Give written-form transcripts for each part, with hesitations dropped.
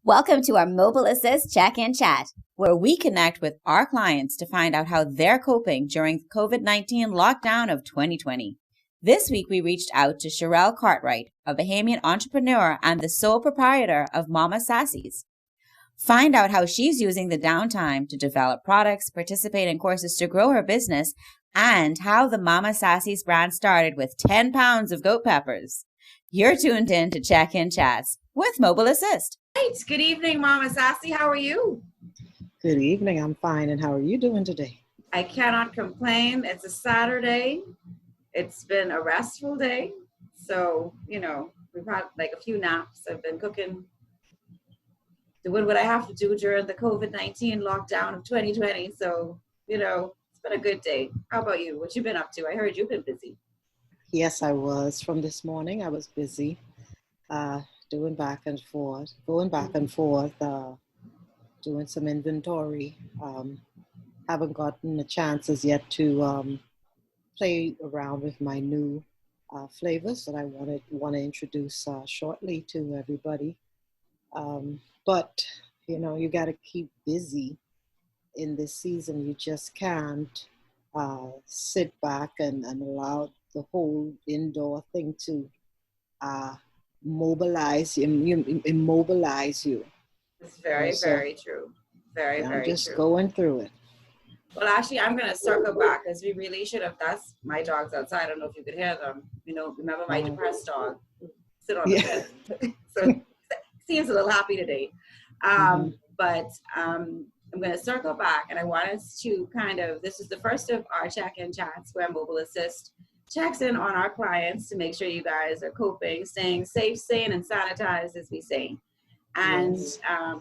Welcome to our Mobile Assist Check-in Chat, where we connect with our clients to find out how they're coping during COVID-19 lockdown of 2020. This week, we reached out to Cherelle Cartwright, a Bahamian entrepreneur and the sole proprietor of Mama Sassy's. Find out how she's using the downtime to develop products, participate in courses to grow her business, and how the Mama Sassy's brand started with 10 pounds of goat peppers. You're tuned in to Check-in Chats with Mobile Assist. Good evening, Mama Sassy. How are you? Good evening. I'm fine. And how are you doing today? I cannot complain. It's a Saturday. It's been a restful day. So, we've had like a few naps. I've been cooking, doing what I have to do during the COVID-19 lockdown of 2020. So, it's been a good day. How about you? What you been up to? I heard you've been busy. Yes, I was. From this morning, I was busy. Going back and forth, doing some inventory. Haven't gotten a chance as yet to play around with my new flavors that I want to introduce shortly to everybody. But you got to keep busy in this season. You just can't sit back and allow the whole indoor thing to immobilize you. It's very true. Very I'm just true. going through it. Well, actually, I'm going to circle back because we really should have. That's my dog's outside. I don't know if you could hear them. Remember my depressed dog? Sit on the bed. So seems a little happy today. But I'm going to circle back, and I want us to this is the first of our check-in chats where Mobile Assist checks in on our clients to make sure you guys are coping, staying safe, sane, and sanitized, as we say. And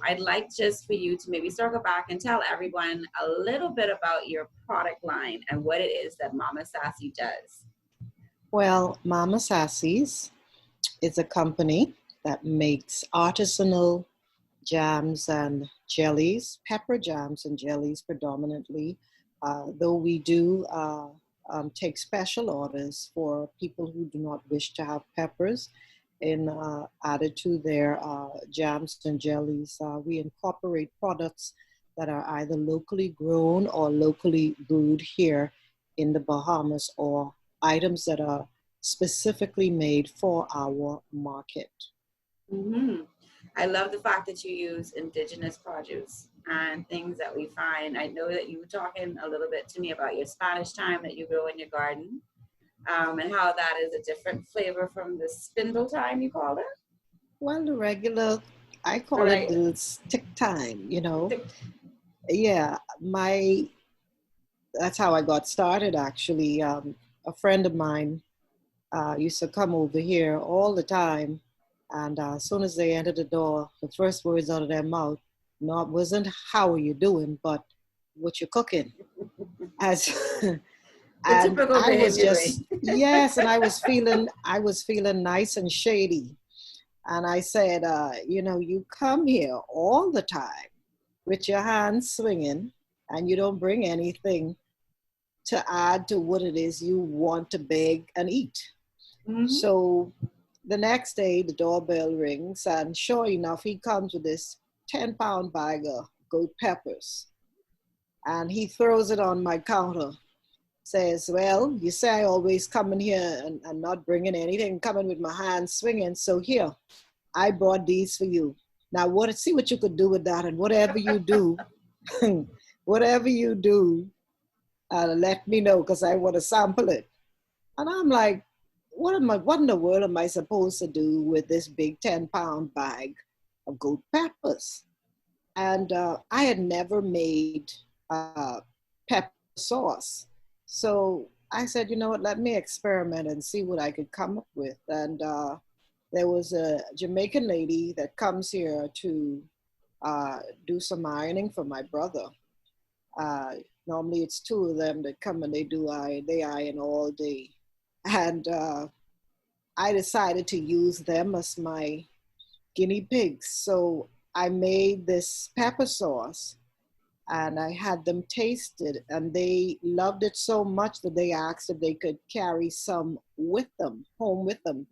I'd like just for you to maybe circle back and tell everyone a little bit about your product line and what it is that Mama Sassy does. Well, Mama Sassy's is a company that makes artisanal jams and jellies, pepper jams and jellies predominantly, though we do take special orders for people who do not wish to have peppers added to their jams and jellies. We incorporate products that are either locally grown or locally brewed here in the Bahamas, or items that are specifically made for our market. I love the fact that you use indigenous produce and things that we find. I know that you were talking a little bit to me about your Spanish thyme that you grow in your garden, and how that is a different flavor from the spindle thyme, you call it? Well, the regular, I call it the stick thyme, Yeah, that's how I got started, actually. A friend of mine used to come over here all the time, and as soon as they entered the door, the first words out of their mouth wasn't "How are you doing?" but "What you cooking?" As and I was just yes, and I was feeling nice and shady, and I said, you come here all the time with your hands swinging, and you don't bring anything to add to what it is you want to bake and eat. So the next day, the doorbell rings, and sure enough, he comes with this 10-pound bag of goat peppers, and he throws it on my counter. Says, well, you say I always come in here and not bringing anything, coming with my hands swinging. So here, I brought these for you. Now, see what you could do with that, and whatever you do, let me know, because I want to sample it. And I'm like, what in the world am I supposed to do with this big 10-pound bag of goat peppers? And I had never made pepper sauce. So I said, you know what, let me experiment and see what I could come up with. And there was a Jamaican lady that comes here to do some ironing for my brother. Normally it's two of them that come and they iron all day. And I decided to use them as my guinea pigs. So I made this pepper sauce, and I had them taste it, and they loved it so much that they asked if they could carry some home with them.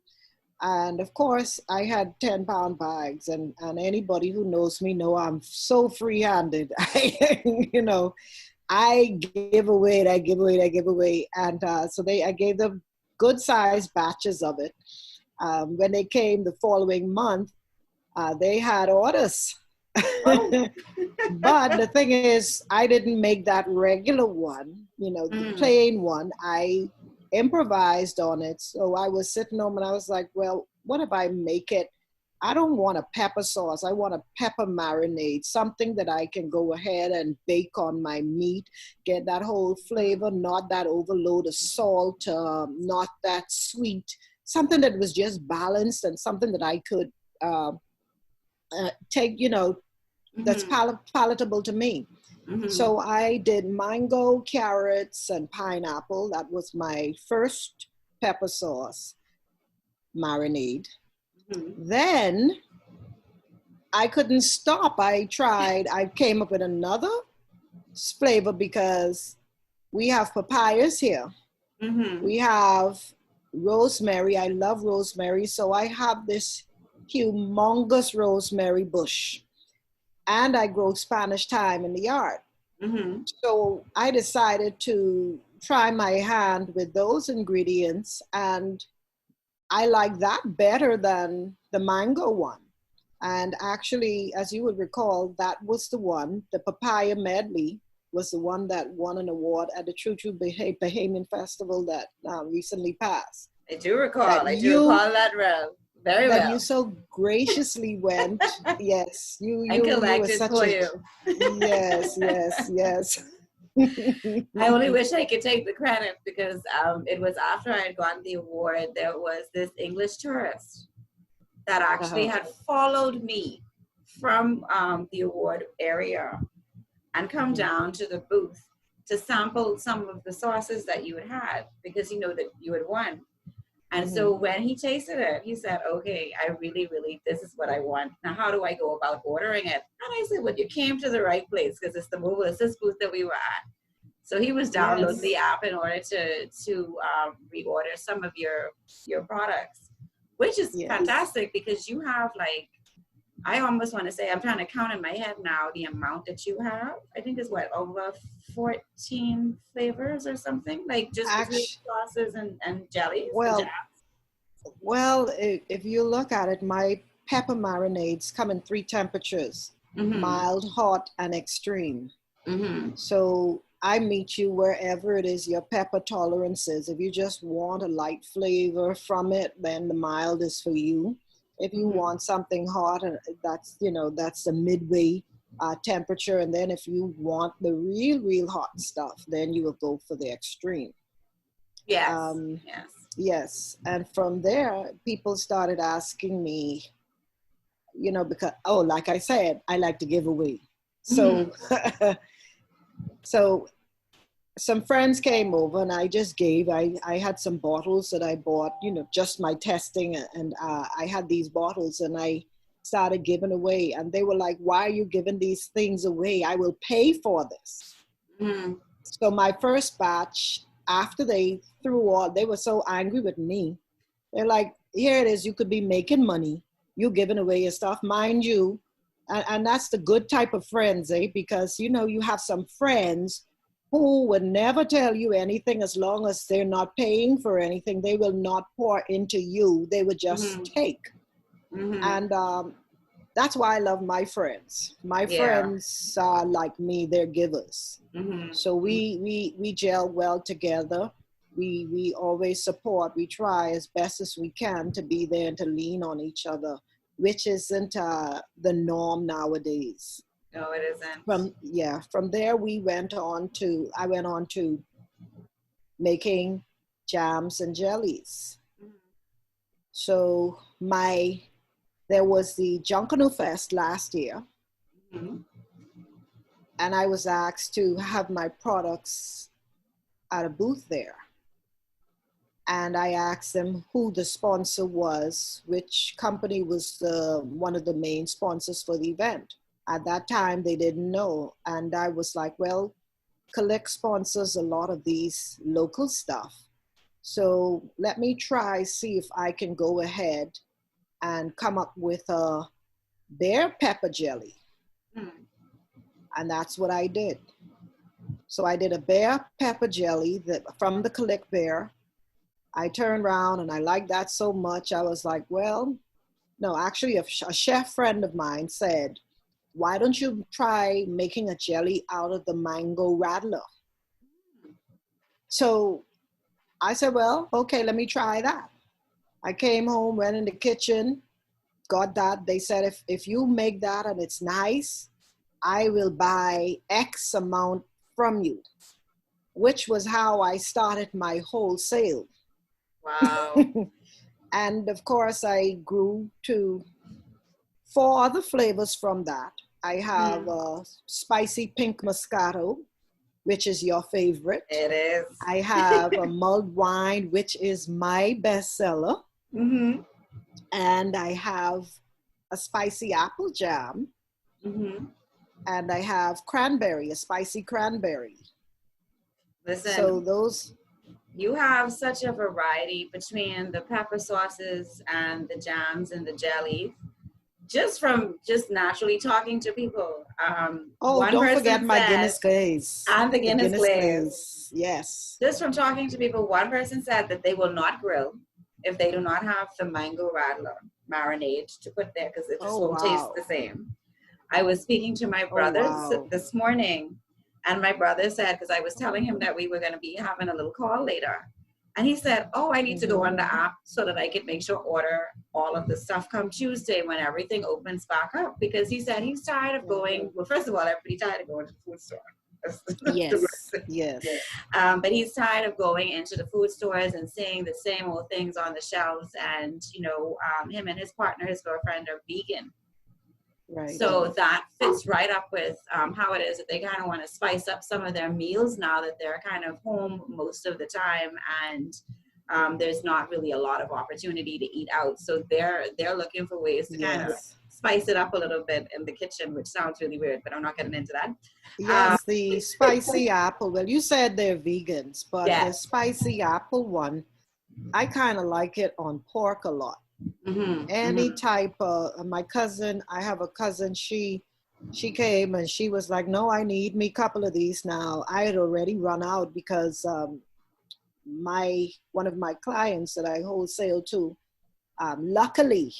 And of course, I had 10-pound bags, and anybody who knows me know I'm so free-handed. You know, I give away it, I give away it, I give away. And I gave them good sized batches of it. When they came the following month, they had orders. Oh. But the thing is, I didn't make that regular one, you know, the plain one. I improvised on it. So I was sitting home and I was like, well, what if I make it? I don't want a pepper sauce. I want a pepper marinade, something that I can go ahead and bake on my meat, get that whole flavor, not that overload of salt, not that sweet, something that was just balanced and something that I could take, you know, that's palatable to me. So I did mango, carrots, and pineapple. That was my first pepper sauce marinade. Then I couldn't stop. I came up with another flavor because we have papayas here. We have rosemary. I love rosemary. So I have this humongous rosemary bush. And I grow Spanish thyme in the yard. So I decided to try my hand with those ingredients, and I like that better than the mango one. And actually, as you would recall, that was the one, the papaya medley was the one that won an award at the True Bahamian Festival that recently passed. I do recall. I do recall that, Rel. Very well. That you so graciously went. Yes, you collected were such for a, you. Yes. I only wish I could take the credit because it was after I had gotten the award. There was this English tourist that actually had followed me from the award area and come down to the booth to sample some of the sauces that you had because you know that you had won. And so when he tasted it, he said, okay, I really, this is what I want. Now, how do I go about ordering it? And I said, well, you came to the right place because it's the mobile assist booth that we were at. So he was downloading the app in order to reorder some of your products, which is fantastic because you have like, I almost want to say, I'm trying to count in my head now the amount that you have. I think it's what, over 14 flavors or something? Like just between sauces and jellies and jams? Well, if you look at it, my pepper marinades come in 3 temperatures, mild, hot, and extreme. So I meet you wherever it is your pepper tolerance is. If you just want a light flavor from it, then the mild is for you. If you want something hot, that's the midway temperature. And then if you want the real hot stuff, then you will go for the extreme. Yes. And from there, people started asking me, you know, because, like I said, I like to give away. So, so some friends came over and I just gave, I had some bottles that I bought, you know, just my testing. And I had these bottles and I started giving away. And they were like, why are you giving these things away? I will pay for this. So my first batch, after they they were so angry with me. They're like, here it is, you could be making money. You giving away your stuff, mind you. And that's the good type of friends, because, you know, you have some friends who would never tell you anything as long as they're not paying for anything. They will not pour into you. They would just take. And that's why I love my friends. My friends are like me, they're givers. So we gel well together. We always support. We try as best as we can to be there and to lean on each other, which isn't the norm nowadays. No, it isn't. From there I went on to making jams and jellies. So there was the Junkanoo Fest last year, and I was asked to have my products at a booth there. And I asked them who the sponsor was, which company was one of the main sponsors for the event. At that time, they didn't know. And I was like, well, Collect sponsors a lot of these local stuff. So let me see if I can go ahead and come up with a bear pepper jelly. And that's what I did. So I did a bear pepper jelly from the Click Bear. I turned around and I liked that so much. I was like, well, no, actually a chef friend of mine said, why don't you try making a jelly out of the mango rattler? So I said, well, okay, let me try that. I came home, went in the kitchen, got that. They said, if you make that and it's nice, I will buy X amount from you, which was how I started my wholesale. Wow. And of course, I grew to 4 other flavors from that. I have spicy pink Moscato, which is your favorite. It is. I have a mulled wine, which is my bestseller. Mm-hmm. And I have a spicy apple jam. Mm-hmm. And I have cranberry, a spicy cranberry. Listen, so those. You have such a variety between the pepper sauces and the jams and the jelly. Just from naturally talking to people. Don't forget my Guinness glaze. And the Guinness glaze. Yes. Just from talking to people, one person said that they will not grill if they do not have the mango rattler marinade to put there because it just won't taste the same. I was speaking to my brother this morning, and my brother said, because I was telling him that we were going to be having a little call later. And he said, I need to go on the app so that I can make sure order all of the stuff come Tuesday when everything opens back up. Because he said he's tired of going, well, first of all, everybody's tired of going to the food store. Yes. But he's tired of going into the food stores and seeing the same old things on the shelves. And, him and his partner, his girlfriend, are vegan. Right. So that fits right up with how it is that they kind of want to spice up some of their meals now that they're kind of home most of the time, and there's not really a lot of opportunity to eat out. So they're looking for ways to kind of spice it up a little bit in the kitchen, which sounds really weird, but I'm not getting into that. Yes, the spicy apple. Well, you said they're vegans, but the spicy apple one, I kind of like it on pork a lot. Any type of, my cousin, I have a cousin, she came and she was like, no, I need me a couple of these now. I had already run out because one of my clients that I wholesale to, luckily,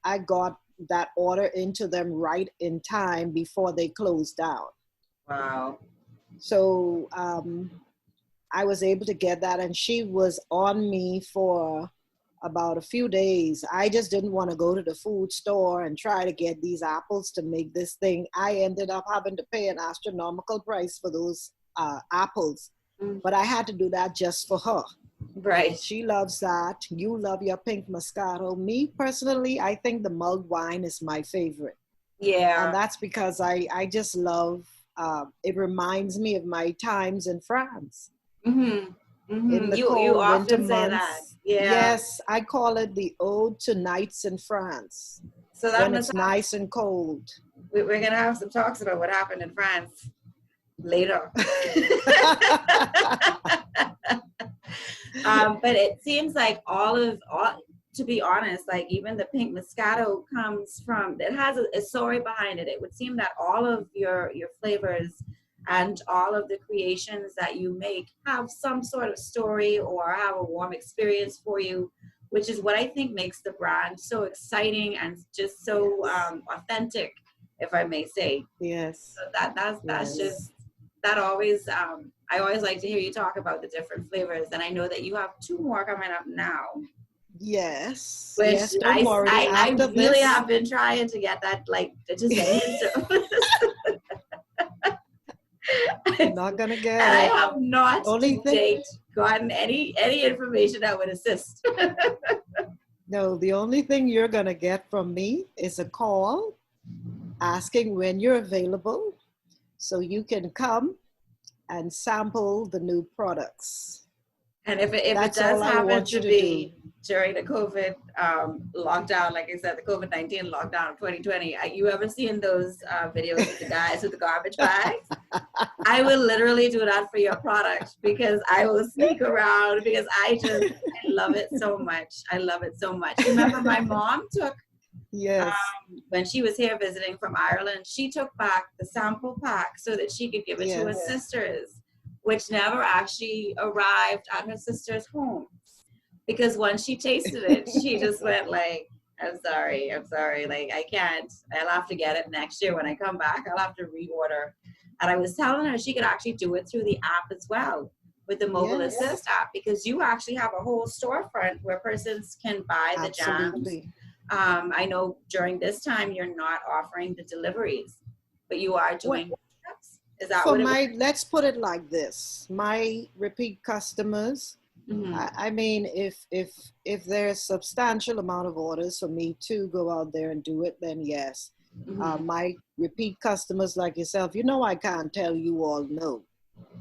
I got that order into them right in time before they closed down. Wow. So I was able to get that, and she was on me for about a few days. I just didn't want to go to the food store and try to get these apples to make this thing. I ended up having to pay an astronomical price for those apples, but I had to do that just for her. Right. She loves that. You love your pink Moscato. Me personally, I think the mulled wine is my favorite. Yeah. And that's because I just love, it reminds me of my times in France. In the cold winter months. Yes, I call it the ode to nights in France. So that when it's nice and cold. We're going to have some talks about what happened in France later. But it seems like to be honest, like even the pink Moscato comes from, it has a story behind it. It would seem that all of your flavors and all of the creations that you make have some sort of story or have a warm experience for you, which is what I think makes the brand so exciting and just so authentic, if I may say. Yes. So that's just, that always, I always like to hear you talk about the different flavors, and I know that you have 2 more coming up now. Yes. Which yes, don't worry. I really have been trying to get that, like, to just get into. You're not gonna get it. I have not to date gotten any information that would assist. No, the only thing you're gonna get from me is a call asking when you're available so you can come and sample the new products. And if it does happen to be during the COVID lockdown, like I said, the COVID-19 lockdown of 2020. You ever seen those videos with the guys with the garbage bags? I will literally do that for your product because I will sneak around because I love it so much. I love it so much. Remember, my mom took, Yes. when she was here visiting from Ireland, she took back the sample pack so that she could give it to her sisters, which never actually arrived at her sister's home. Because once she tasted it, she just went like, I'm sorry, like I can't. I'll have to get it next year when I come back. I'll have to reorder. And I was telling her she could actually do it through the app as well, with the mobile assist app, because you actually have a whole storefront where persons can buy the jams. I know during this time you're not offering the deliveries, but you are doing steps. Is that for what my? Let's put it like this: my repeat customers. I mean, if there's substantial amount of orders for me to go out there and do it, then yes. My repeat customers like yourself, I can't tell you all no.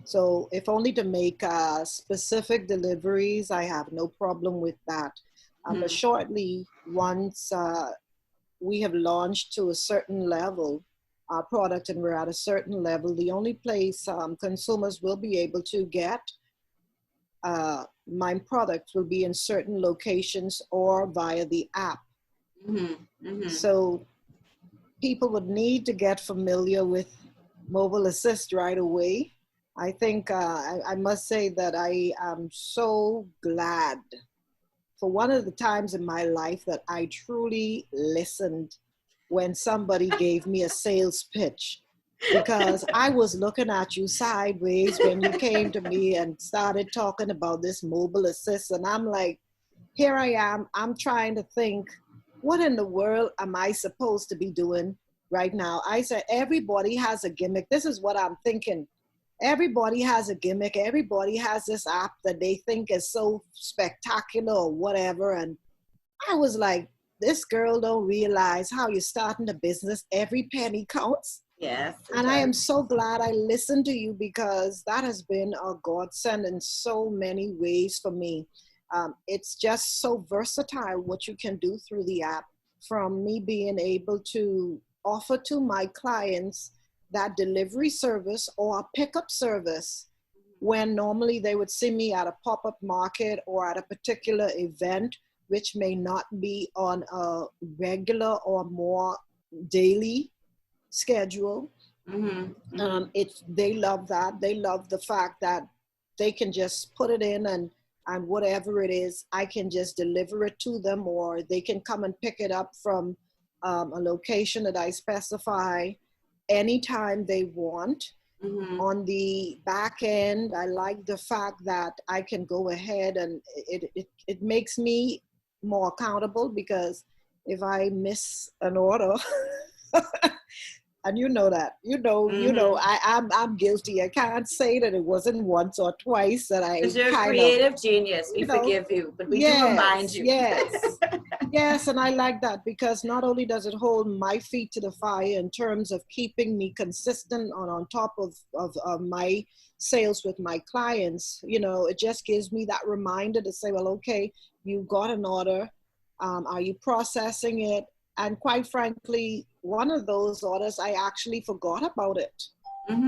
So if only to make specific deliveries, I have no problem with that. But shortly, once we have launched to a certain level, our product, and we're at a certain level, the only place consumers will be able to get my product will be in certain locations or via the app. So people would need to get familiar with mobile assist right away. I think I must say that I am so glad for one of the times in my life that I truly listened when somebody gave me a sales pitch. Because I was looking at you sideways when you came to me and started talking about this mobile assist. And I'm like, here I am. I'm trying to think, what in the world am I supposed to be doing right now? I said, everybody has a gimmick. This is what I'm thinking. Everybody has a gimmick. Everybody has this app that they think is so spectacular or whatever. And I was like, this girl don't realize how you're starting a business. Every penny counts. Yes. And I am so glad I listened to you, because that has been a godsend in so many ways for me. It's just so versatile what you can do through the app, from me being able to offer to my clients that delivery service or a pickup service when normally they would see me at a pop-up market or at a particular event, which may not be on a regular or more daily schedule. They love that. They love the fact that they can just put it in and whatever it is, I can just deliver it to them, or they can come and pick it up from a location that I specify anytime they want. On the back end, I like the fact that I can go ahead and it makes me more accountable, because if I miss an order, and I'm guilty. I can't say that it wasn't once or twice that I. Because you're a creative genius. We forgive you, but we do remind you. Yes, and I like that, because not only does it hold my feet to the fire in terms of keeping me consistent on top of my sales with my clients, it just gives me that reminder to say, well, okay, you got an order. Are you processing it? And quite frankly, one of those orders, I actually forgot about it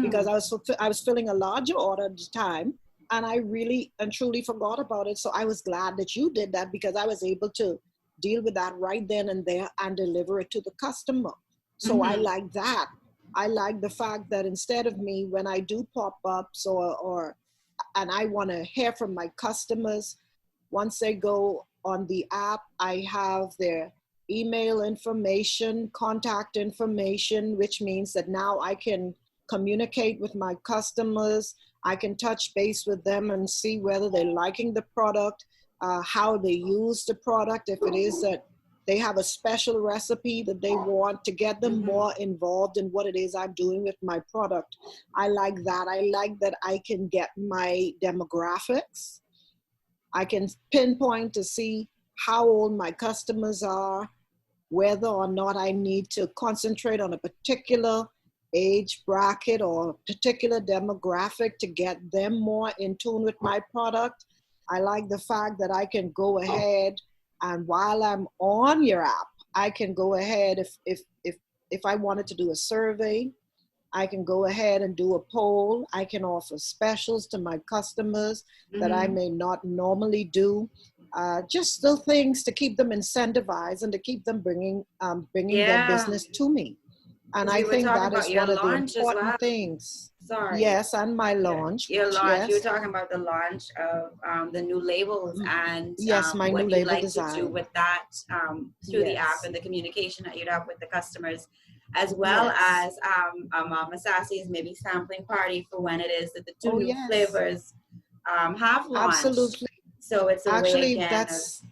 because I was filling a larger order at the time, and I really and truly forgot about it. So I was glad that you did that, because I was able to deal with that right then and there and deliver it to the customer. So I like that. I like the fact that instead of me, when I do pop-ups and I want to hear from my customers, once they go on the app, I have their email information, contact information, which means that now I can communicate with my customers. I can touch base with them and see whether they're liking the product, how they use the product, if it is that they have a special recipe that they want, to get them more involved in what it is I'm doing with my product. I like that. I like that I can get my demographics. I can pinpoint to see how old my customers are, whether or not I need to concentrate on a particular age bracket or particular demographic to get them more in tune with my product. I like the fact that I can go ahead and while I'm on your app, I can go ahead if I wanted to do a survey, I can go ahead and do a poll. I can offer specials to my customers that I may not normally do. Just little things to keep them incentivized and to keep them bringing their business to me. And I think that is one of the important things. Sorry. Yes, and my launch. Your launch. Yes. You were talking about the launch of the new labels and yes, my what new you label like design. to do with that through the app and the communication that you'd have with the customers, as well as Mama Sassy's maybe sampling party for when it is that the two new flavors have launched. Absolutely. So it's a way again that's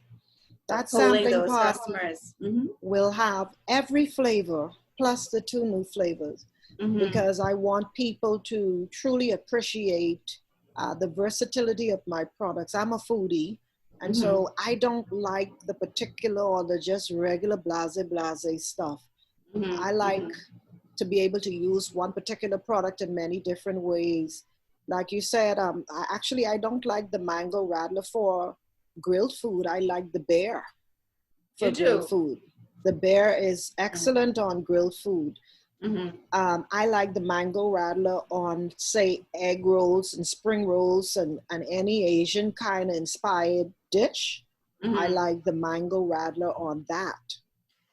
that pulling sampling those part customers. will have every flavor plus the two new flavors because I want people to truly appreciate the versatility of my products. I'm a foodie, and so I don't like the particular or the just regular blase stuff. I like to be able to use one particular product in many different ways. Like you said, I don't like the mango rattler for grilled food. I like the bear for grilled food. The bear is excellent on grilled food. I like the mango rattler on, say, egg rolls and spring rolls and any Asian kind of inspired dish. I like the mango rattler on that.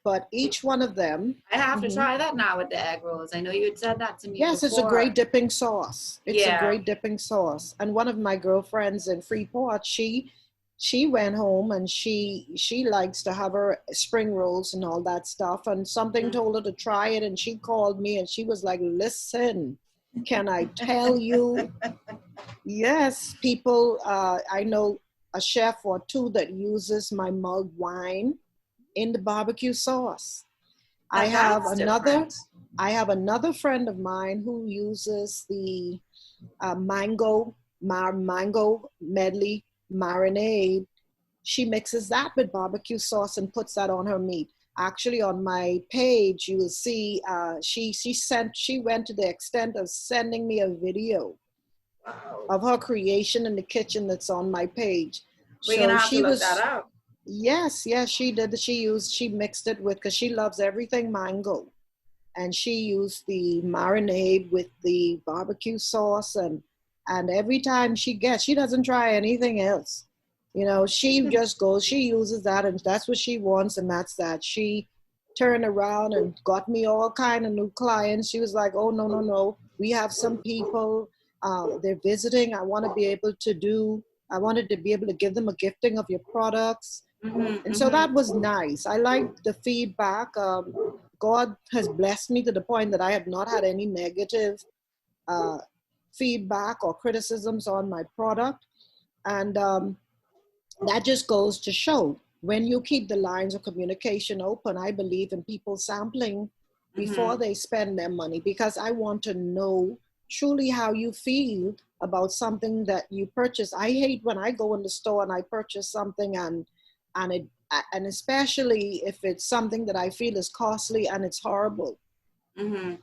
But each one of them. I have to try that now with the egg rolls. I know you had said that to me Yes, before. it's a great dipping sauce. It's a great dipping sauce. And one of my girlfriends in Freeport, she went home and she likes to have her spring rolls and all that stuff. And something told her to try it. And she called me and she was like, listen, can I tell you? Yes, people, I know a chef or two that uses my mulled wine in the barbecue sauce. I have another friend of mine who uses the mango medley marinade. She mixes that with barbecue sauce and puts that on her meat. Actually, on my page, you will see she went to the extent of sending me a video of her creation in the kitchen that's on my page. We're gonna have to look that up. Yes, she did. She mixed it with, because she loves everything mango. And she used the marinade with the barbecue sauce and every time she doesn't try anything else. You know, she just goes, she uses that and that's what she wants and that's that. She turned around and got me all kind of new clients. She was like, oh, no. We have some people, they're visiting. I wanted to be able to give them a gifting of your products. And so that was nice. I liked the feedback. God has blessed me to the point that I have not had any negative feedback or criticisms on my product. And that just goes to show, when you keep the lines of communication open, I believe in people sampling before they spend their money, because I want to know truly how you feel about something that you purchase. I hate when I go in the store and I purchase something and especially if it's something that I feel is costly and it's horrible.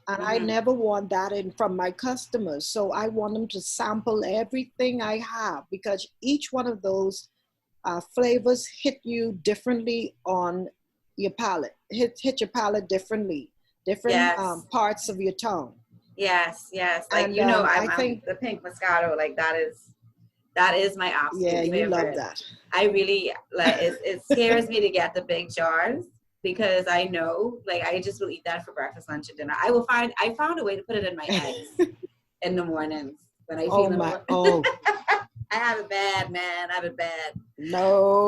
I never want that from my customers. So I want them to sample everything I have, because each one of those flavors hit you differently on your palate, hit your palate differently, different parts of your tongue. Yes. Like, and, I think the pink Moscato, like that is my absolute favorite. You love that. I really like it scares me to get the big jars, because I know, like, I just will eat that for breakfast, lunch, and dinner. I found a way to put it in my eggs in the mornings when I feel I have it bad, man. I have it bad. No,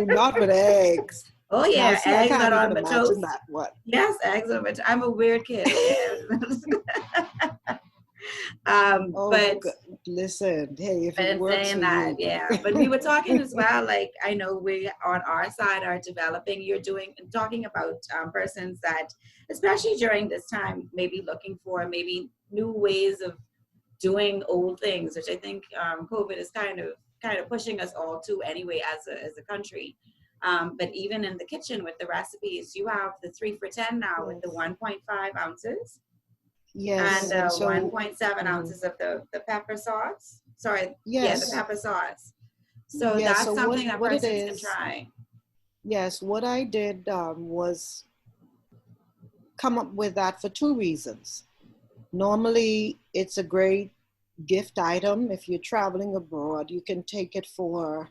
not with eggs. Oh yeah, no, eggs are on my toast. That. What? Yes, eggs on my toast. I'm a weird kid. But listen, hey, if it works for that, you. But we were talking as well, like, I know we on our side are developing, talking about persons that, especially during this time, maybe looking for maybe new ways of doing old things, which I think COVID is kind of pushing us all to anyway as a country. But even in the kitchen with the recipes, you have the 3 for $10 now with the 1.5 ounces. Yes. And 1.7 ounces of the pepper sauce. The pepper sauce. So Yeah, that's so something that what it persons can is, try. yes, what I did was come up with that for two reasons. Normally, it's a great gift item. If you're traveling abroad, you can take it for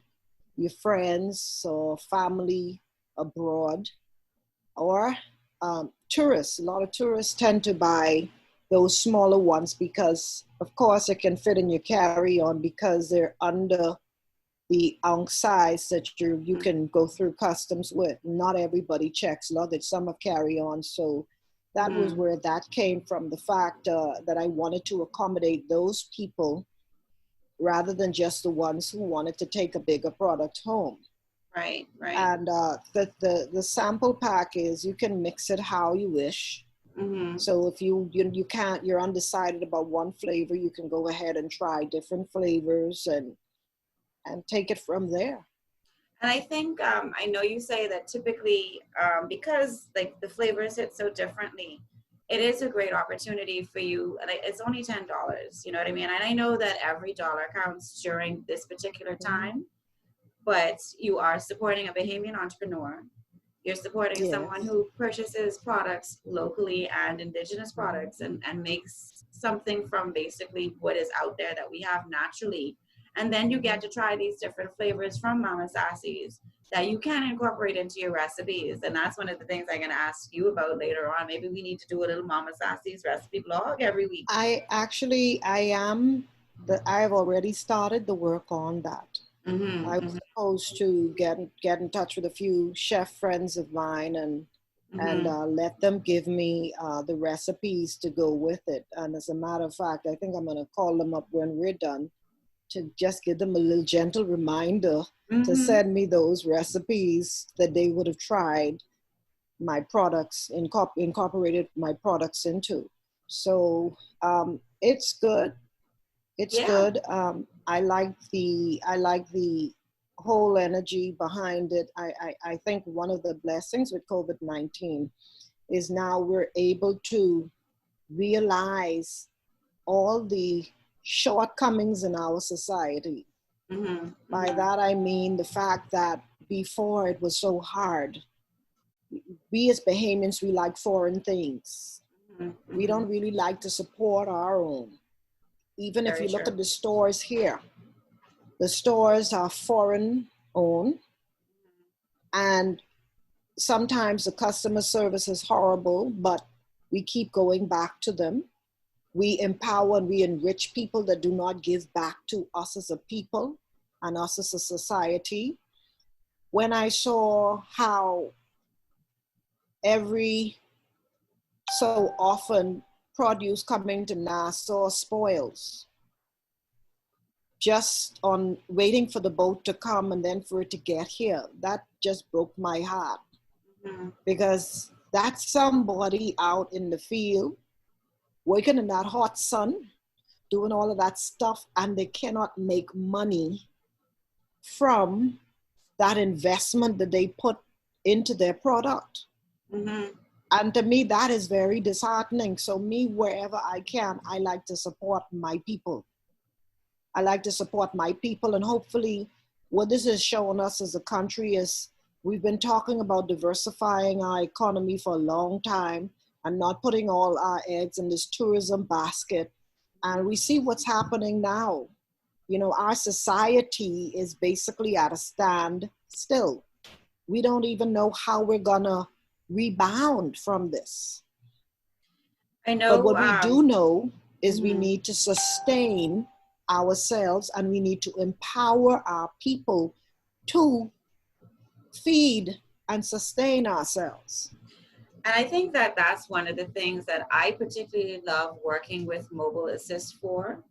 your friends or family abroad, or tourists. A lot of tourists tend to buy those smaller ones because, of course, it can fit in your carry-on because they're under the ounce size that you can go through customs with. Not everybody checks luggage. Some have carry-on. So that was where that came from, the fact that I wanted to accommodate those people rather than just the ones who wanted to take a bigger product home. Right, right. And the sample pack is you can mix it how you wish. So if you can't, you're undecided about one flavor, you can go ahead and try different flavors and take it from there. And I think I know you say that typically because like the flavors hit so differently, it is a great opportunity for you. Like it's only $10, you know what I mean? And I know that every dollar counts during this particular time, but you are supporting a Bahamian entrepreneur. You're supporting someone Yes. who purchases products locally and indigenous products and makes something from basically what is out there that we have naturally. And then you get to try these different flavors from Mama Sassy's that you can incorporate into your recipes. And that's one of the things I'm going to ask you about later on. Maybe we need to do a little Mama Sassy's recipe blog every week. I've already started the work on that. I was supposed to get in touch with a few chef friends of mine and let them give me the recipes to go with it. And as a matter of fact, I think I'm going to call them up when we're done to just give them a little gentle reminder to send me those recipes that they would have tried my products, incorporated my products into. So it's good. It's good. I like the whole energy behind it. I think one of the blessings with COVID-19 is now we're able to realize all the shortcomings in our society. By that I mean the fact that before it was so hard. We as Bahamians, we like foreign things. We don't really like to support our own. Even if you look at the stores here, the stores are foreign owned, and sometimes the customer service is horrible, but we keep going back to them. We empower and we enrich people that do not give back to us as a people and us as a society. When I saw how every so often produce coming to Nassau spoils, just on waiting for the boat to come and then for it to get here, that just broke my heart. Because that's somebody out in the field working in that hot sun, doing all of that stuff, and they cannot make money from that investment that they put into their product. And to me, that is very disheartening. So me, wherever I can, I like to support my people. I like to support my people, and hopefully what this is showing us as a country is we've been talking about diversifying our economy for a long time and not putting all our eggs in this tourism basket. And we see what's happening now. You know, our society is basically at a standstill. We don't even know how we're gonna rebound from this. I know. But what we do know is we need to sustain ourselves and we need to empower our people to feed and sustain ourselves. And I think that that's one of the things that I particularly love working with Mobile Assist for,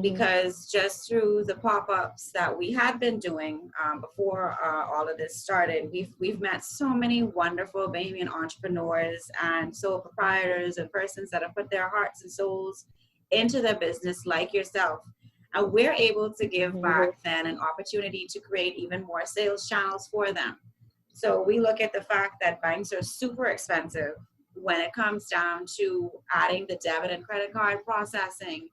because just through the pop-ups that we had been doing before all of this started, we've met so many wonderful Bahamian entrepreneurs and sole proprietors and persons that have put their hearts and souls into their business like yourself. And we're able to give back then an opportunity to create even more sales channels for them. So we look at the fact that banks are super expensive when it comes down to adding the debit and credit card processing.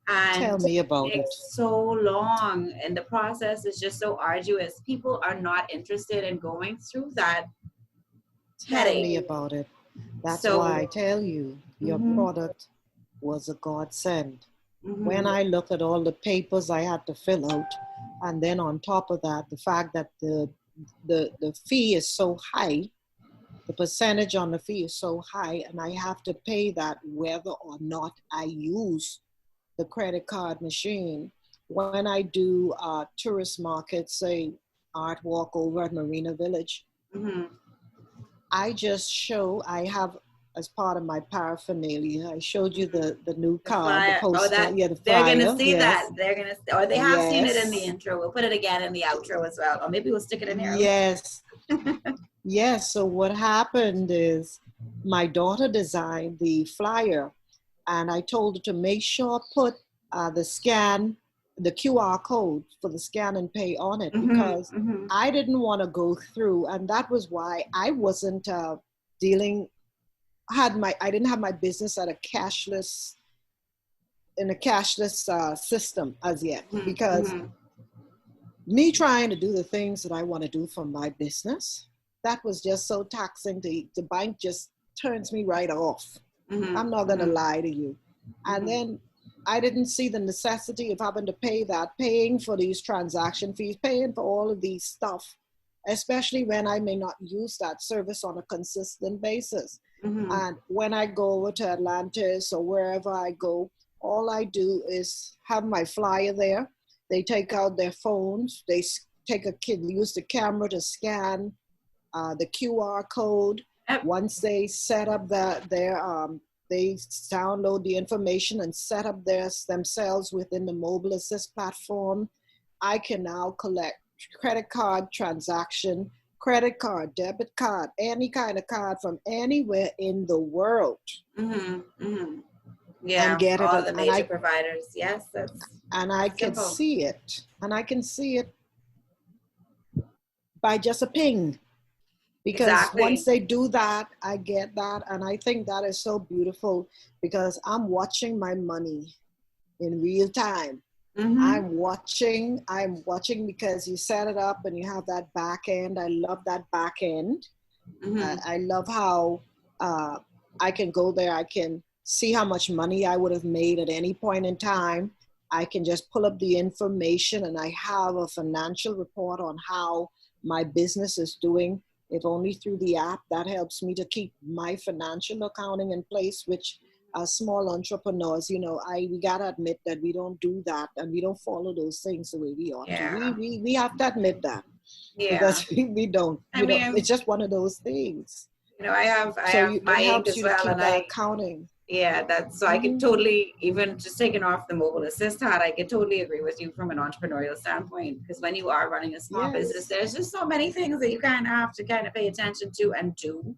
Tell And me it about it. takes so long, and the process is just so arduous. People are not interested in going through that Tell me headache. about it. That's why I So, tell you, your mhm, product was a godsend. When mhm, I look at all the papers I had to fill out, and then on top of that, the fact that the fee is so high, the percentage on the fee is so high, and I have to pay that whether or not I use the credit card machine. When I do tourist markets, say Art Walk over at Marina Village, mhm. I just show, I have as part of my paraphernalia, I showed you the new The card, the flyer. Oh, poster, that yeah, the they're gonna flyer, see that. yes, They're gonna, or they have seen it in the yes, intro. We'll put it again in the outro as well, or maybe we'll stick it in here. yes, yes. So what happened is my daughter designed the flyer, and I told her to make sure put the QR code for the scan and pay on it, Mhm, because mhm, I didn't want to go through, and that was why I wasn't dealing. I didn't have my business at a cashless system as yet, mhm, because mhm, me trying to do the things that I want to do for my business, that was just so taxing. The bank just turns me right off. mhm, I'm not going to mhm, lie to you. And mhm. then I didn't see the necessity of having to pay that, paying for these transaction fees, paying for all of these stuff, especially when I may not use that service on a consistent basis. Mhm. And when I go over to Atlantis or wherever I go, all I do is have my flyer there. They take out their phones, take a kid, use the camera to scan the QR code. Yep. Once they set up they download the information and set up themselves within the mobile assist platform. I can now collect credit card transaction, credit card, debit card, any kind of card from anywhere in the world, Mhm, mhm. and Yeah, get it, all and, the major providers. Yes, I that's can simple. see it, and I can see it by just a ping. Because once Exactly. they do that, I get that. And I think that is so beautiful, because I'm watching my money in real time. Mhm, I'm watching because you set it up and you have that back end. I love that back end. mhm. I love how uh, I can go there. I can see how much money I would have made at any point in time. I can just pull up the information and I have a financial report on how my business is doing. If only through the app, that helps me to keep my financial accounting in place, which as small entrepreneurs, we gotta admit that we don't do that and we don't follow those things the way we ought to. Yeah, We have to admit that, yeah. because we don't. I It's mean, just one of those things. I So have it my ink helps as you to well, keep and that accounting. yeah, that's so I could Hmm. totally, even just taking off the mobile assist hat, I could totally agree with you from an entrepreneurial standpoint. Because when you are running a small business, Yes. there's just so many things that you kind of have to kind of pay attention to and do.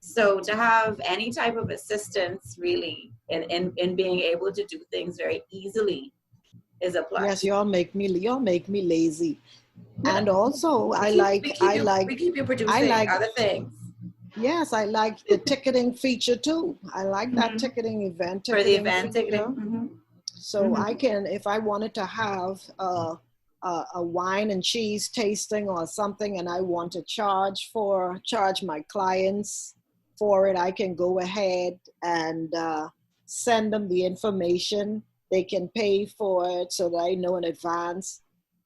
So to have any type of assistance really in being able to do things very easily is a Yes, plus. y'all make me lazy. Yeah, And also we keep you I producing like other things. yes, I like the ticketing feature too. I like that Hmm. event For the ticketing event ticketing. feature. Hmm. So I Hmm. can, if I wanted to have a wine and cheese tasting or something, and I want to charge my clients for it, I can go ahead and send them the information. They can pay for it so that I know in advance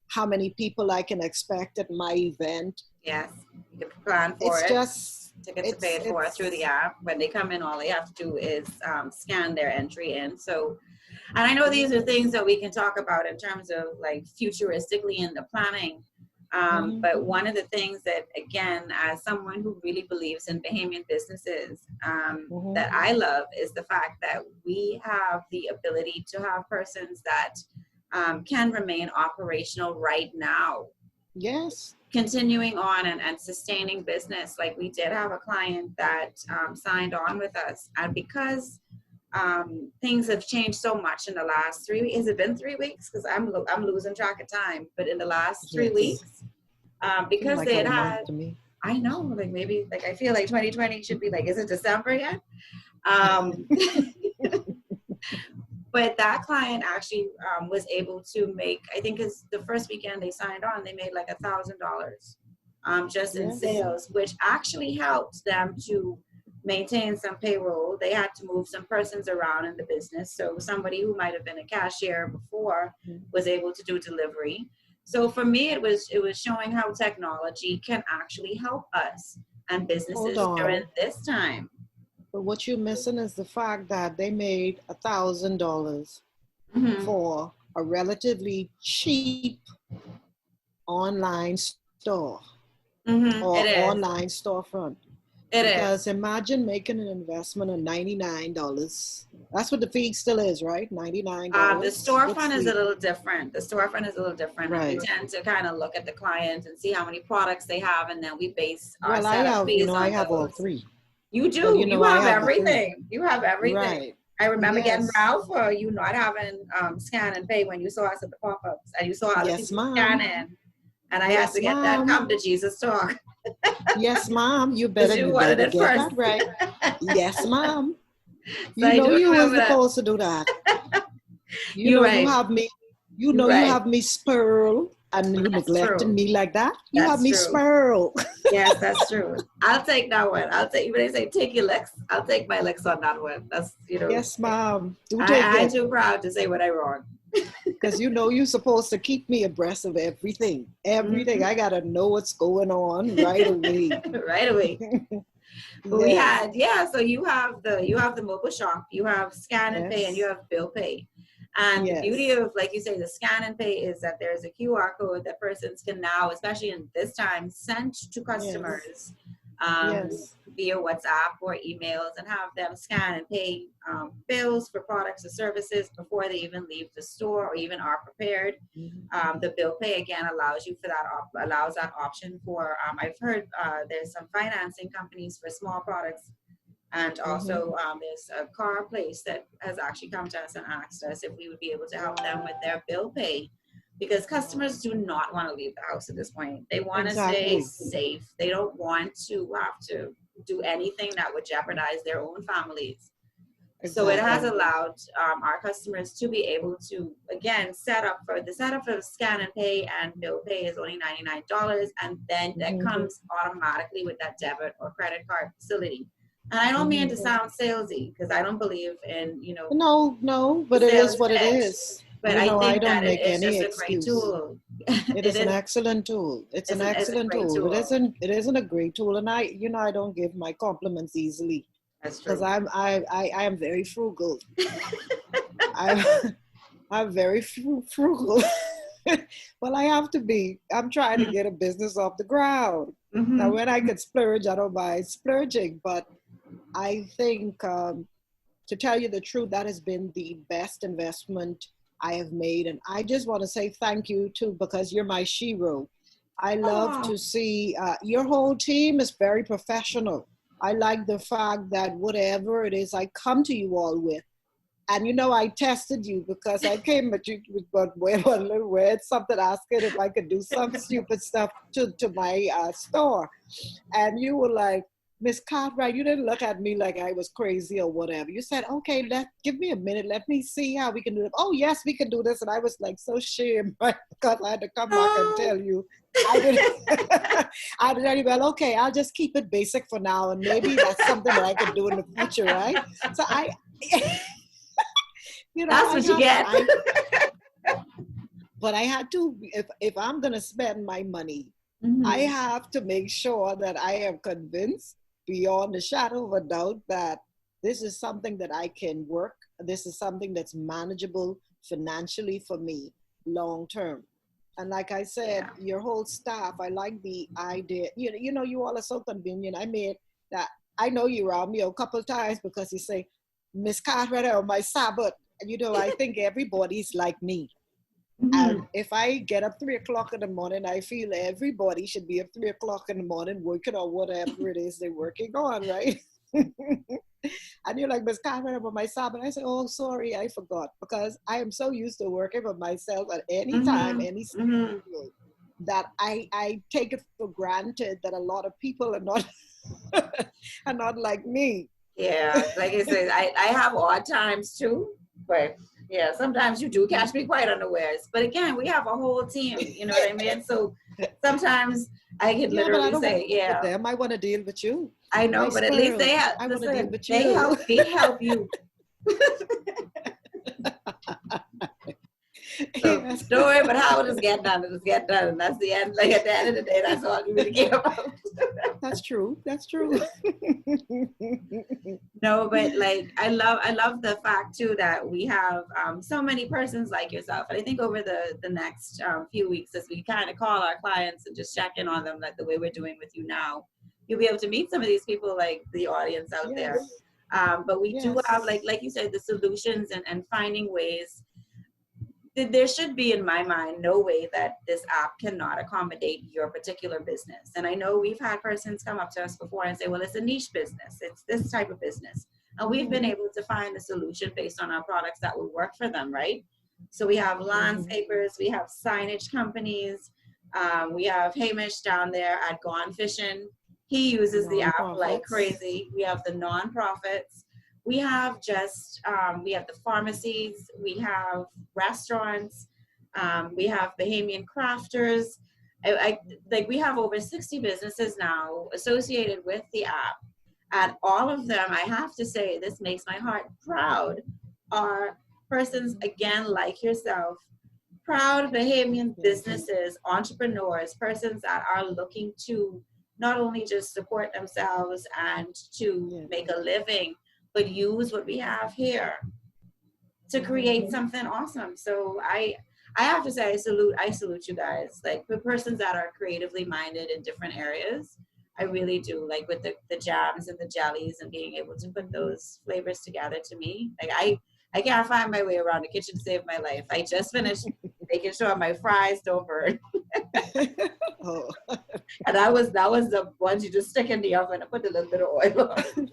how many people I can expect at my event. Yes, you can plan for It's it. just, Tickets are paid for through the it's, app. When they come in, all they have to do is scan their entry in. So, and I know these are things that we can talk about in terms of like futuristically in the planning. mhm. But one of the things that, again, as someone who really believes in Bahamian businesses, Mhm. that I love is the fact that we have the ability to have persons that can remain operational right now, Yes. continuing on and sustaining business. Like we did have a client that signed on with us, and because things have changed so much in the last 3 weeks. Has it been 3 weeks? Because I'm losing track of time. But in the last three Yes. weeks, Feel because like they a had month had, to me. I know, like maybe like I feel like 2020 should be like, is it December yet? Um, But that client actually was able to make, I think it's the first weekend they signed on, they made like $1,000 just in sales, which actually helped them to maintain some payroll. They had to move some persons around in the business. So somebody who might have been a cashier before was able to do delivery. So for me, it was showing how technology can actually help us and businesses during this time. But what you're missing is the fact that they made $1,000 for a relatively cheap online store or online storefront. Because imagine making an investment of $99. That's what the fee still is, right? $99. The storefront is a little different. The storefront is a little different. Right. We tend to kind of look at the client and see how many products they have, and then we base our I setup fees on I have those. all three. You do. But, you have everything. You have everything. Right. I remember getting Ralph for you not having scan and pay when you saw us at the pop-ups, and you saw other people scanning, and I had to get that come to Jesus talk. Yes, Mom. You better get that right. Yes, Mom. You know you were supposed to do that. You have me. You have me spurl, and you neglecting me like that. You have me spurl. Yes, that's true. I'll take that one. When they say take your licks, I'll take my licks on that one. That's Yes, Mom. I'm too proud to say what I wrong. Because you're supposed to keep me abreast of everything. Everything. I gotta know what's going on right away. Right away. We had so you have the mobile shop, you have scan and pay, and you have bill pay. And the beauty of, like you say, the scan and pay is that there's a QR code that persons can now, especially in this time, send to customers via WhatsApp or emails, and have them scan and pay bills for products or services before they even leave the store or even are prepared. The bill pay again allows that option for I've heard there's some financing companies for small products. And also there's a car place that has actually come to us and asked us if we would be able to help them with their bill pay, because customers do not want to leave the house at this point. They want to stay safe. They don't want to have to do anything that would jeopardize their own families. So it has allowed our customers to be able to, again, set up for scan and pay and bill pay is only $99. And then that comes automatically with that debit or credit card facility. And I don't mean to sound salesy, because I don't believe in, No, but it is what it is. But I think that it's just a great tool. It is an excellent tool. It's an excellent tool. It isn't a great tool, and I don't give my compliments easily. That's true. Because I am very frugal. I'm very frugal. Well, I have to be. I'm trying to get a business off the ground. Now, when I could splurge, I don't mind splurging, but I think, to tell you the truth, that has been the best investment I have made. And I just want to say thank you too, because you're my shero. I love to see your whole team is very professional. I like the fact that whatever it is I come to you all with, and I tested you because I came at you with one little word, something asking if I could do some stupid stuff to my store. And you were like, Miss Cartwright, you didn't look at me like I was crazy or whatever. You said, okay, give me a minute. Let me see how we can do it. Oh, yes, we can do this. And I was like so ashamed, right? Because I had to come back and tell you. I didn't, well, okay, I'll just keep it basic for now. And maybe that's something that I can do in the future, right? So that's what you get. But I had to, if I'm going to spend my money, I have to make sure that I am convinced beyond a shadow of a doubt that this is something that I can work. This is something that's manageable financially for me long term. And like I said, your whole staff, I like the idea. You all are so convenient. I know you around me a couple of times because you say, Miss Cartwright on my Sabbath. And I think everybody's like me. And if I get up 3 o'clock in the morning, I feel everybody should be up 3 o'clock in the morning working on whatever it is they're working on, right? And you're like, Miss Cartwright, on my Sabbath. I say, oh, sorry, I forgot. Because I am so used to working for myself at any time, any schedule, that I take it for granted that a lot of people are not like me. Yeah, like I said, I have odd times too. But Yeah, sometimes you do catch me quite unawares. But again, we have a whole team, you know what I mean? So sometimes I could Yeah, but I literally don't want say, to deal with yeah, them. I want to deal with you. I know, My but at least squirrel. they have, I want to deal listen, with you. they help you. So Yes. don't worry about how it is get done. It is get done. And that's the end. Like at the end of the day, that's all you really care about. That's true. That's true. No, but like I love the fact too that we have so many persons like yourself. And I think over the next few weeks, as we kind of call our clients and just check in on them, like the way we're doing with you now, you'll be able to meet some of these people, like the audience out there. Yes. But we do Yes. have, like you said, the solutions and finding ways. There should be, in my mind, no way that this app cannot accommodate your particular business. And I know we've had persons come up to us before and say, well, it's a niche business. It's this type of business. And we've been able to find a solution based on our products that would work for them, right? So we have landscapers, we have signage companies, we have Hamish down there at Gone Fishing. He uses the app like crazy. We have the nonprofits. We have just, we have the pharmacies, we have restaurants, we have Bahamian crafters. Like we have over 60 businesses now associated with the app. And all of them, I have to say, this makes my heart proud, are persons, again, like yourself, proud Bahamian businesses, entrepreneurs, persons that are looking to not only just support themselves and to make a living, but use what we have here to create something awesome. So I have to say, I salute you guys, like the persons that are creatively minded in different areas. I really do, like with the jams and the jellies and being able to put those flavors together. To me, like I can't find my way around the kitchen to save my life. I just finished making sure my fries don't burn. Oh. And that was the ones you just stick in the oven and put a little bit of oil on.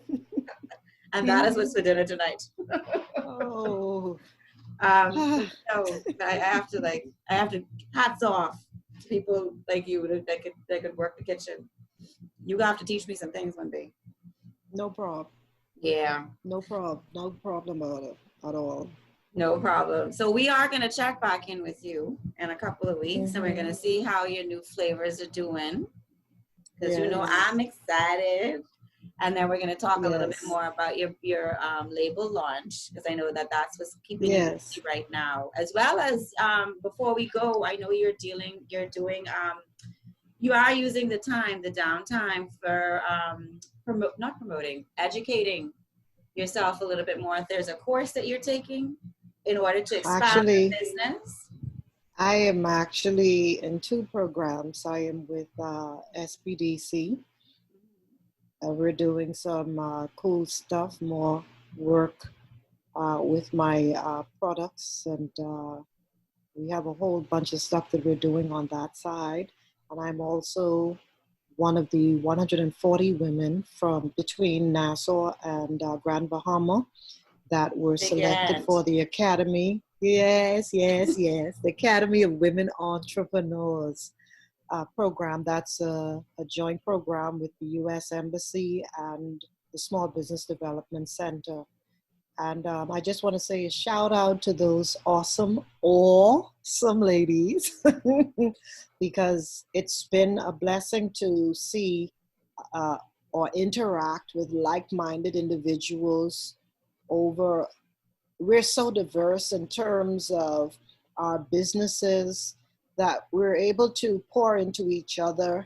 And that is what's for dinner tonight. Oh. So I have to hats off to people like you that could work the kitchen. You have to teach me some things one day. No problem. Yeah. No problem. No problem at all. No problem. So we are going to check back in with you in a couple of weeks, and we're going to see how your new flavors are doing. Because you know I'm excited. And then we're going to talk a little bit more about your label launch, because I know that that's what's keeping you busy right now. As well as before we go, I know you are using the downtime for educating yourself a little bit more. If there's a course that you're taking in order to expand the business. I am actually in 2 programs. I am with SBDC. We're doing some cool stuff, more work with my products, and we have a whole bunch of stuff that we're doing on that side. And I'm also one of the 140 women from between Nassau and Grand Bahama that were selected for the Academy. Yes, the Academy of Women Entrepreneurs. Program. That's a joint program with the U.S. Embassy and the Small Business Development Center. And I just want to say a shout out to those awesome ladies because it's been a blessing to see or interact with like-minded individuals over. We're so diverse in terms of our businesses that we're able to pour into each other,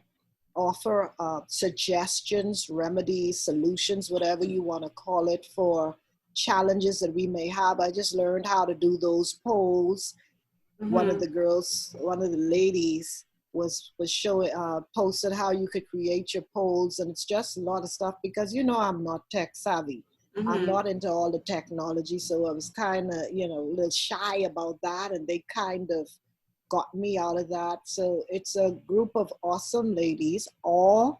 offer suggestions, remedies, solutions, whatever you want to call it, for challenges that we may have. I just learned how to do those polls. One of the ladies was showing, posted how you could create your polls, and it's just a lot of stuff because, I'm not tech savvy. I'm not into all the technology, so I was kind of, a little shy about that, and they kind of got me out of that. So it's a group of awesome ladies. And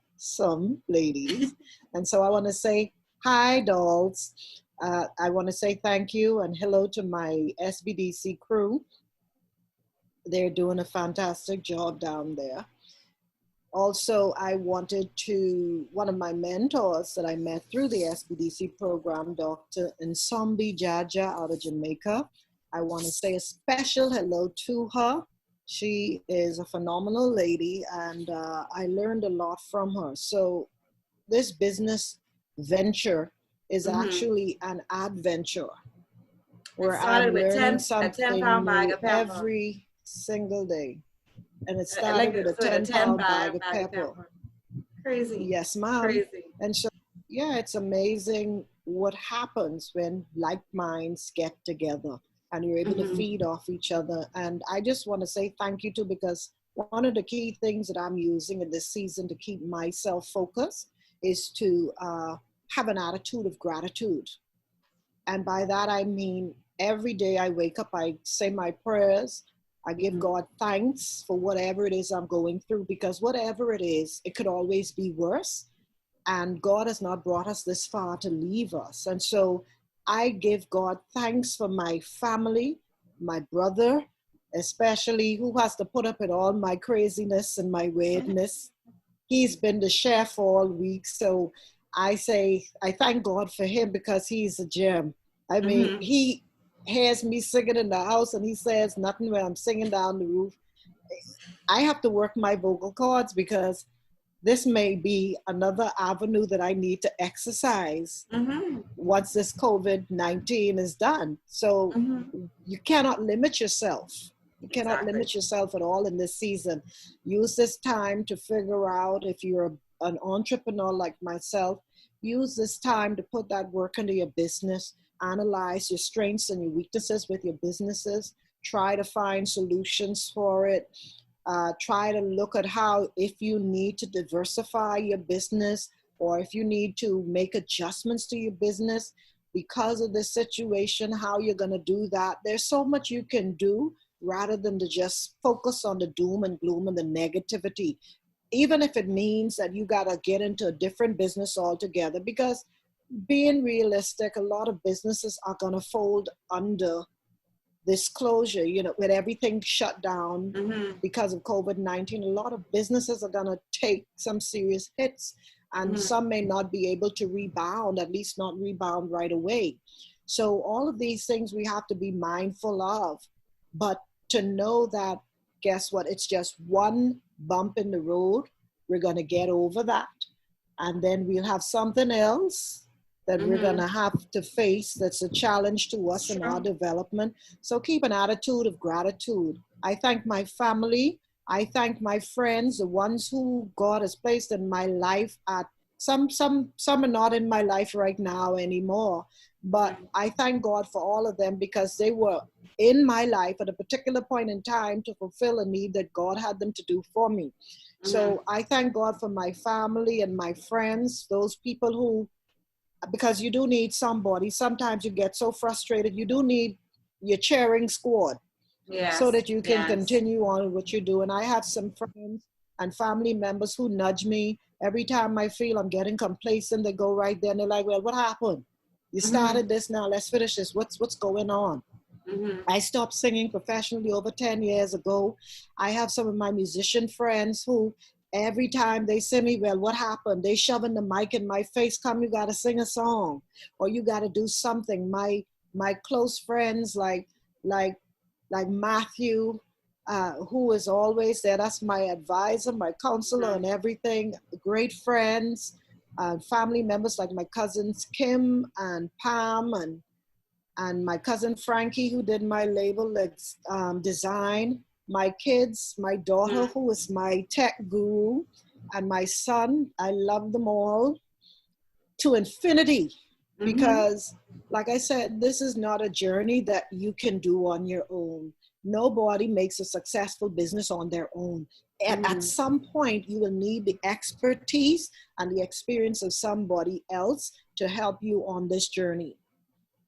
so I want to say, hi, dolls. I want to say thank you and hello to my SBDC crew. They're doing a fantastic job down there. Also, I wanted one of my mentors that I met through the SBDC program, Dr. Nsombi Jaja out of Jamaica. I want to say a special hello to her. She is a phenomenal lady, and I learned a lot from her. So this business venture is Mm-hmm. actually an adventure It where started I'm with learning a 10 something pound bag new of pepper. every single day. And it Like started with a with a 10 10 pound bag, bag of bag of pepper. pepper. Crazy. Yes, ma'am. Crazy. And so, yeah, it's amazing what happens when like minds get together and you're able to Mm-hmm. feed off each other. And I just want to say thank you too, because one of the key things that I'm using in this season to keep myself focused is to have an attitude of gratitude. And by that, I mean every day I wake up, I say my prayers. I give Mm-hmm. God thanks for whatever it is I'm going through, because whatever it is, it could always be worse. And God has not brought us this far to leave us. And so I give God thanks for my family, my brother, especially, who has to put up with all my craziness and my weirdness. He's been the chef all week. So I say, I thank God for him, because he's a gem. I mean, Mm-hmm. he hears me singing in the house and he says nothing when I'm singing down the roof. I have to work my vocal cords, because this may be another avenue that I need to exercise Mm-hmm. once this COVID-19 is done. So Mm-hmm. you cannot limit yourself. You cannot Exactly. limit yourself at all in this season. Use this time to figure out, if you're an entrepreneur like myself, use this time to put that work into your business, analyze your strengths and your weaknesses with your businesses, try to find solutions for it. Try to look at how, if you need to diversify your business, or if you need to make adjustments to your business because of the situation, how you're going to do that. There's so much you can do, rather than to just focus on the doom and gloom and the negativity, even if it means that you got to get into a different business altogether. Because being realistic, a lot of businesses are going to fold under this closure, with everything shut down Mm-hmm. because of COVID-19. A lot of businesses are going to take some serious hits, and Mm-hmm. some may not be able to rebound, at least not rebound right away. So all of these things we have to be mindful of, but to know that, guess what? It's just one bump in the road. We're going to get over that. And then we'll have something else that we're going Mm-hmm. to have to face, that's a challenge to It's us in our true. development. So keep an attitude of gratitude. I thank my family. I thank my friends, the ones who God has placed in my life. At some are not in my life right now anymore, but Mm-hmm. I thank God for all of them, because they were in my life at a particular point in time to fulfill a need that God had them to do for me. Mm-hmm. So I thank God for my family and my friends, those people who, because you do need somebody. Sometimes you get so frustrated. You do need your cheering squad, so Yes. that you can Yes. continue on with what you do. And I have some friends and family members who nudge me every time I feel I'm getting complacent. They go right there and they're like, "Well, what happened? You Mm-hmm. started this, now let's finish this. What's going on?" Mm-hmm. I stopped singing professionally over 10 years ago. I have some of my musician friends who, every time they see me, "Well, what happened?" They shoving the mic in my face, "Come, you got to sing a song, or you got to do something." My close friends, like like Matthew, who is always there. That's my advisor, my counselor, and everything. Great friends, family members like my cousins Kim and Pam, and my cousin Frankie, who did my label design, my kids, my daughter, Mm-hmm. who is my tech guru, and my son. I love them all to infinity, Mm-hmm. because, like I said, this is not a journey that you can do on your own. Nobody makes a successful business on their own. At Mm-hmm. some point, you will need the expertise and the experience of somebody else to help you on this journey.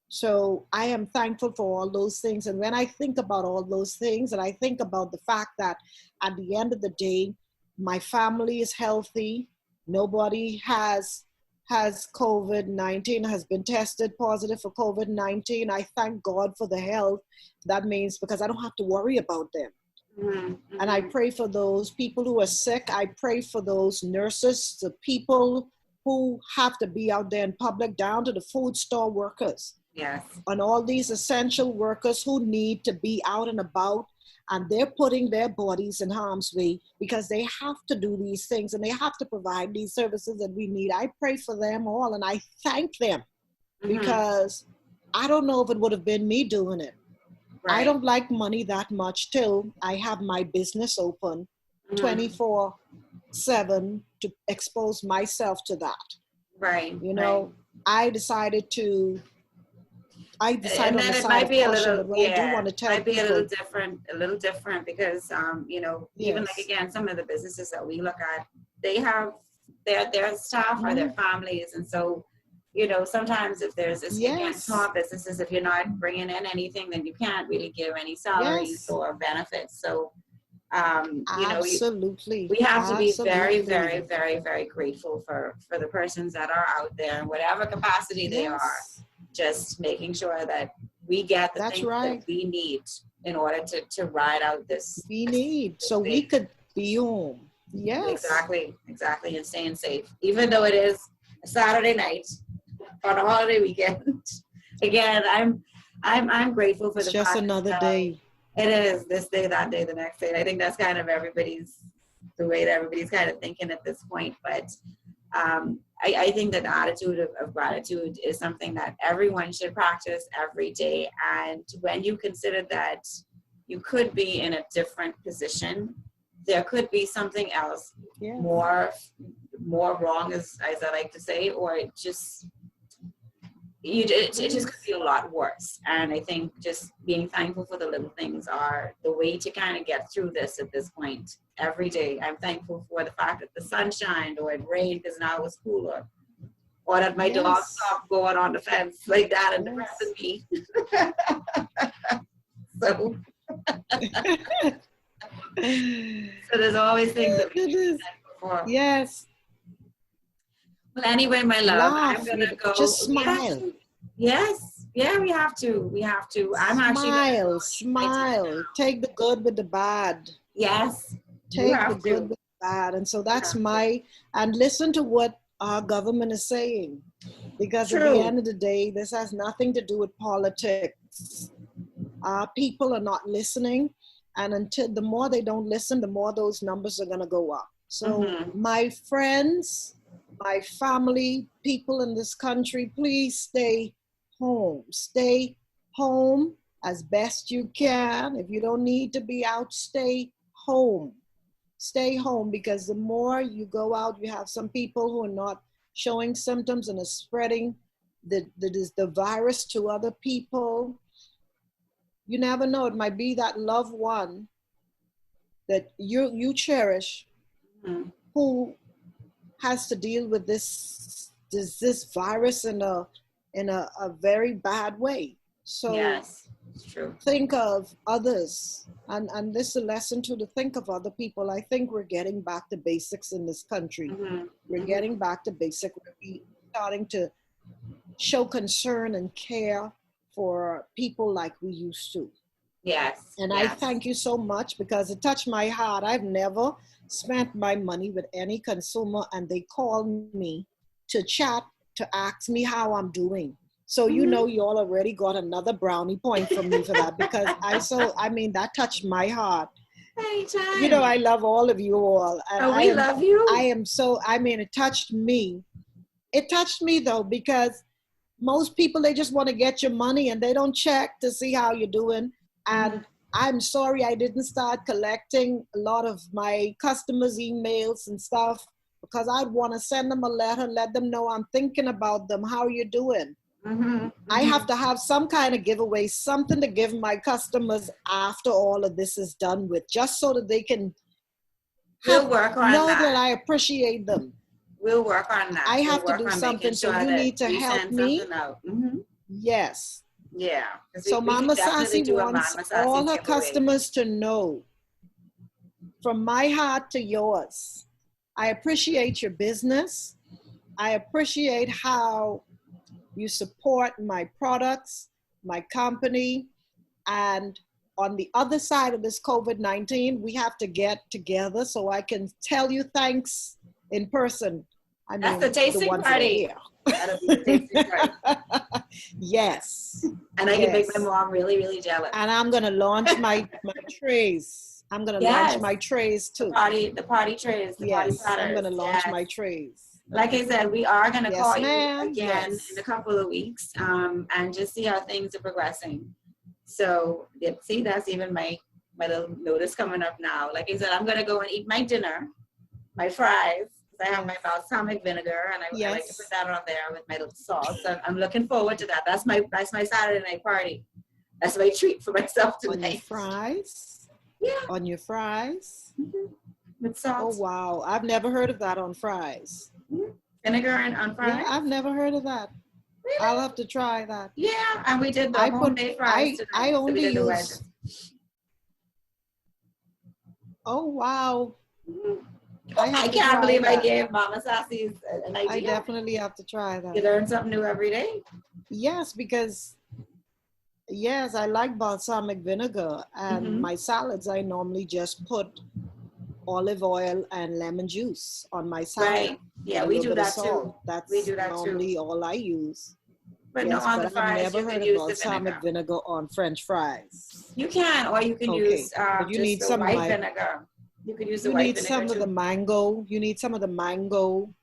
So I am thankful for all those things. And when I think about all those things, and I think about the fact that at the end of the day, my family is healthy. Nobody has COVID-19, has been tested positive for COVID-19. I thank God for the health. That means, because I don't have to worry about them. Mm-hmm. And I Mm-hmm. pray for those people who are sick. I pray for those nurses, the people who have to be out there in public, down to the food store workers. Yes. on all these essential workers who need to be out and about, and they're putting their bodies in harm's way because they have to do these things and they have to provide these services that we need. I pray for them all and I thank them because I don't know if it would have been me doing it. Right. I don't like money that much till I have my business open 24/7 to expose myself to that. Right. You know, I decided And on then the it side might of be a caution, little, but what I do yeah, want to tell might be people, a little different because, you know, even like, yes, again, some of the businesses that we look at, they have their staff or their families. And so, you know, sometimes if there's this, again, yes, small businesses, if you're not bringing in anything, then you can't really give any salaries yes, or benefits. So, you know, absolutely, we have to be very, very, absolutely, very, very grateful for the persons that are out there in whatever capacity they are, yes, just making sure that we get the that's things right. that we need in order to ride out this We need so we thing. could be home. Yes, Exactly, and staying safe, even though it is a Saturday night on a holiday weekend. Again, I'm grateful for it's the just fact another that day. it is this day, that day, the next day. And I think that's kind of the way that everybody's kind of thinking at this point. But I think that the attitude of gratitude is something that everyone should practice every day. And when you consider that you could be in a different position, there could be something else Yeah, more wrong, as I like to say, or it just could be a lot worse. And I think just being thankful for the little things are the way to kind of get through this at this point. Every day, I'm thankful for the fact that the sun shined or it rained because now it's cooler, or that my dog yes, stopped going on the fence like that and yes. depressing me. So there's always things that we It can be is. thankful for. Yes, Well, anyway, my love, I'm laugh, gonna go. just We have smile. to. Yes, yeah, we have to. We have to. I'm actually gonna go Smile, eat my dinner smile. now. Take the good with the bad. Yes, you Take the have good to. with the bad. And so You that's have to. and listen to what our government is saying. Because at the True. end of the day, this has nothing to do with politics. People are not listening. And until the more they don't listen, the more those numbers are going to go up. So my friends, my family, people in this country, please stay home. Stay home as best you can. If you don't need to be out, stay home. Stay home, because the more you go out, you have some people who are not showing symptoms and are spreading the virus to other people. You never know. It might be that loved one that you cherish who has to deal with this virus in a very bad way. So Yes, it's true. think of others, and this is a lesson to think of other people. I think we're getting back to basics in this country. We're getting back to basic. We're starting to show concern and care for people like we used to. Yes. And yes. I thank you so much, because it touched my heart. I've never spent my money with any consumer, and they called me to chat, to ask me how I'm doing. So you know, you all already got another brownie point from me for that, because that touched my heart. Anytime. You know, I love all of you all. And we love you. It touched me. It touched me though, because most people, they just want to get your money and they don't check to see how you're doing. And I'm sorry I didn't start collecting a lot of my customers' emails and stuff, because I'd want to send them a letter, let them know I'm thinking about them, how you doing. I have to have some kind of giveaway, something to give my customers after all of this is done with, just so that they can know that I appreciate them. We'll work on that. I have to do something, so you need to help me. Yes. Yeah. So Mama Sassy wants all her customers to know, from my heart to yours, I appreciate your business. I appreciate how you support my products, my company. And on the other side of this COVID-19, we have to get together so I can tell you thanks in person. That's the tasting party. That'll be the tasting price. Yes. And I can make my mom really, really jealous. And I'm gonna launch my trays. I'm gonna launch my trays too. The party trays, the party platters. I'm gonna launch my trays. Like I said, we are gonna call you again in a couple of weeks, and just see how things are progressing. So see, that's even my little notice coming up now. Like I said, I'm gonna go and eat my dinner, my fries. I have my balsamic vinegar, and I like to put that on there with my little sauce. So I'm looking forward to that. That's my Saturday night party. That's my treat for myself tonight. On your fries? Yeah. On your fries? Mm-hmm. With salt. Oh wow, I've never heard of that on fries. Mm-hmm. Vinegar and on fries? Yeah, I've never heard of that. Really? I'll have to try that. Yeah, and we did the homemade fries tonight. I only so use. Oh wow. Mm-hmm. I can't believe I gave Mama Sassy an idea. I definitely have to try that. You learn something new every day. Yes, because I like balsamic vinegar, and my salads I normally just put olive oil and lemon juice on my salad. Right. Yeah, we do that too. That's we do that normally too. all I use. But no, on the fries, I've never heard of balsamic vinegar on French fries. You can, or you can use but you need some white vinegar. You could use the white vinegar. You need some of the mango. You need some of the mango.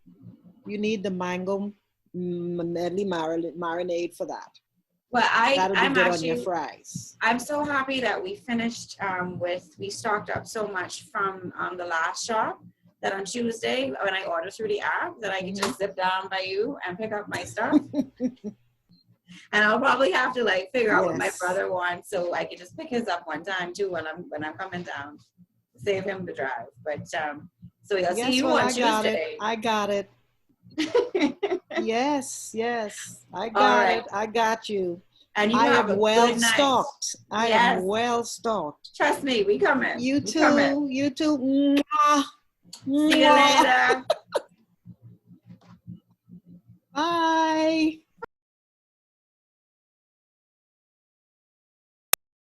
You need the mango medley marinade for that. Well, I'm good on your fries. I'm so happy that we finished we stocked up so much from the last shop that on Tuesday when I ordered through the app that I can just zip down by you and pick up my stuff. And I'll probably have to figure out what my brother wants so I can just pick his up one time too when I'm coming down. Save him the drive. But so I'll see you on Tuesday. I got it. Yes. I got it. I got you. And you I have am well stocked. I am well stocked. Trust me, we coming. You too. You too. Mwah. See you later. Bye.